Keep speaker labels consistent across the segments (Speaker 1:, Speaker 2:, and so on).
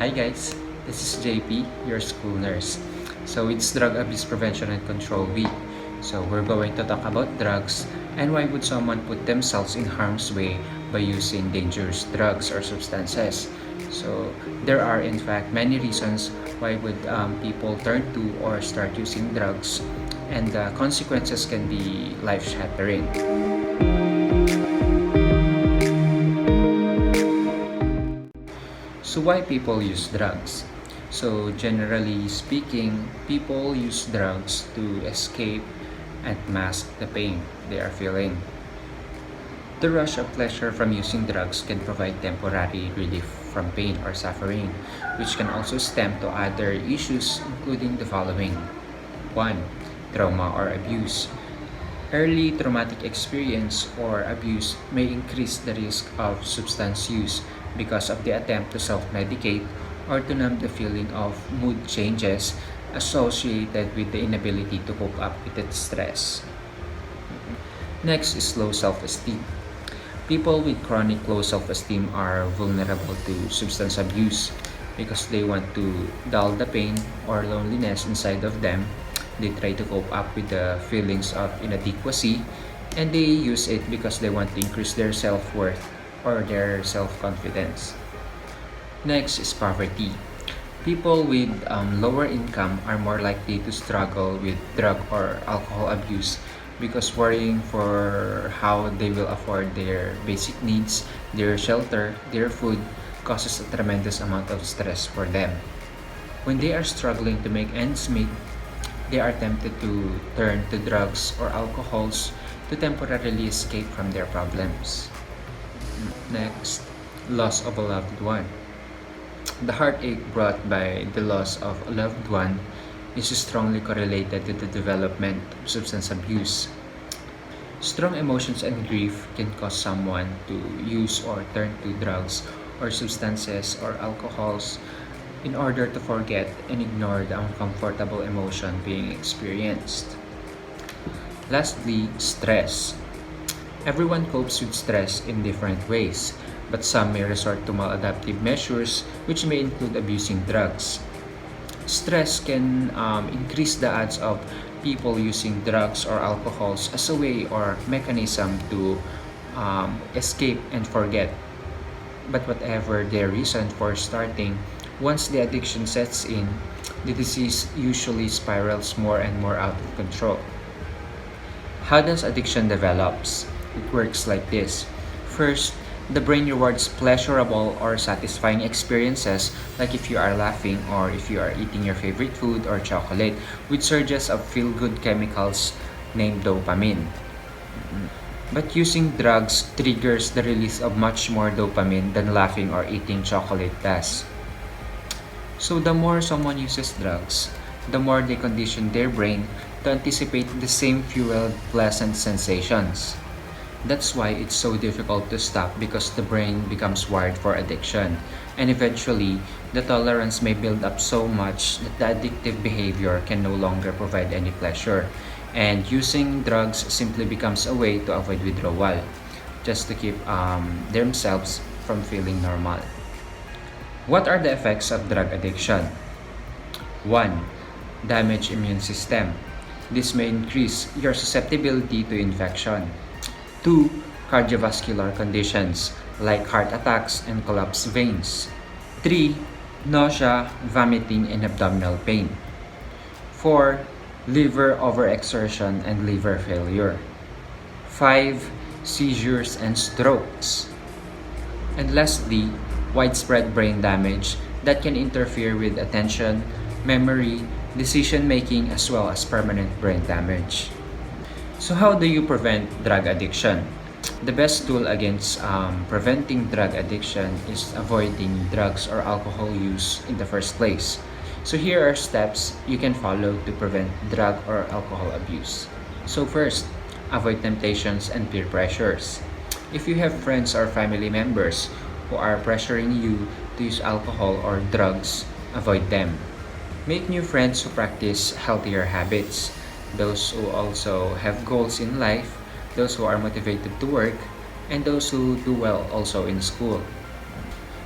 Speaker 1: Hi guys, this is JP, your school nurse. So it's Drug Abuse Prevention and Control Week. So we're going to talk about drugs and why would someone put themselves in harm's way by using dangerous drugs or substances. So there are in fact many reasons why would people turn to or start using drugs, and the consequences can be life-shattering. So why people use drugs? So generally speaking, people use drugs to escape and mask the pain they are feeling. The rush of pleasure from using drugs can provide temporary relief from pain or suffering, which can also stem to other issues including the following. 1. Trauma or abuse. Early traumatic experience or abuse may increase the risk of substance use because of the attempt to self-medicate or to numb the feeling of mood changes associated with the inability to cope up with its stress. Next is low self-esteem. People with chronic low self-esteem are vulnerable to substance abuse because they want to dull the pain or loneliness inside of them. They try to cope up with the feelings of inadequacy, and they use it because they want to increase their self-worth or their self-confidence. Next is poverty. People with lower income are more likely to struggle with drug or alcohol abuse because worrying for how they will afford their basic needs, their shelter, their food causes a tremendous amount of stress for them. When they are struggling to make ends meet, they are tempted to turn to drugs or alcohols to temporarily escape from their problems. Next, loss of a loved one. The heartache brought by the loss of a loved one is strongly correlated to the development of substance abuse. Strong emotions and grief can cause someone to use or turn to drugs or substances or alcohols in order to forget and ignore the uncomfortable emotion being experienced. Lastly, stress. Everyone copes with stress in different ways, but some may resort to maladaptive measures, which may include abusing drugs. Stress can increase the odds of people using drugs or alcohols as a way or mechanism to escape and forget. But whatever their reason for starting, once the addiction sets in, the disease usually spirals more and more out of control. How does addiction develops? It works like this. First, the brain rewards pleasurable or satisfying experiences, like if you are laughing or if you are eating your favorite food or chocolate, with surges of feel-good chemicals named dopamine. But using drugs triggers the release of much more dopamine than laughing or eating chocolate does. So the more someone uses drugs, the more they condition their brain to anticipate the same fueled pleasant sensations. That's why it's so difficult to stop, because the brain becomes wired for addiction, and eventually the tolerance may build up so much that the addictive behavior can no longer provide any pleasure, and using drugs simply becomes a way to avoid withdrawal, just to keep themselves from feeling normal. What are the effects of drug addiction? 1. Damage immune system. This may increase your susceptibility to infection. 2. Cardiovascular conditions like heart attacks and collapsed veins. 3. Nausea, vomiting, and abdominal pain. 4. Liver overexertion and liver failure. 5. Seizures and strokes. And lastly, widespread brain damage that can interfere with attention, memory, decision making, as well as permanent brain damage. So how do you prevent drug addiction? The best tool against preventing drug addiction is avoiding drugs or alcohol use in the first place. So here are steps you can follow to prevent drug or alcohol abuse. So first, avoid temptations and peer pressures. If you have friends or family members who are pressuring you to use alcohol or drugs, avoid them. Make new friends who practice healthier habits, those who also have goals in life, those who are motivated to work, and those who do well also in school.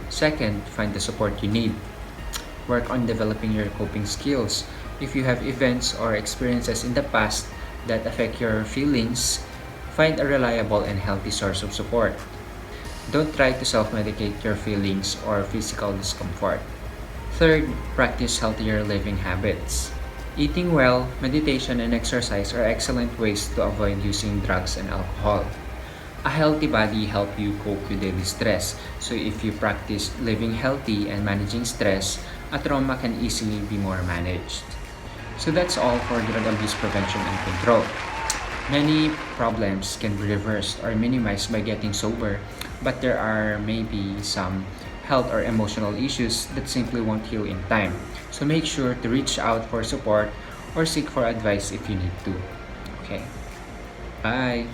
Speaker 1: Second, find the support you need. Work on developing your coping skills. If you have events or experiences in the past that affect your feelings, find a reliable and healthy source of support. Don't try to self-medicate your feelings or physical discomfort. Third, practice healthier living habits. Eating well, meditation, and exercise are excellent ways to avoid using drugs and alcohol. A healthy body helps you cope with daily stress. So if you practice living healthy and managing stress, a trauma can easily be more managed. So that's all for drug abuse prevention and control. Many problems can be reversed or minimized by getting sober, but there are maybe some health or emotional issues that simply won't heal in time. So make sure to reach out for support or seek for advice if you need to. Okay. Bye.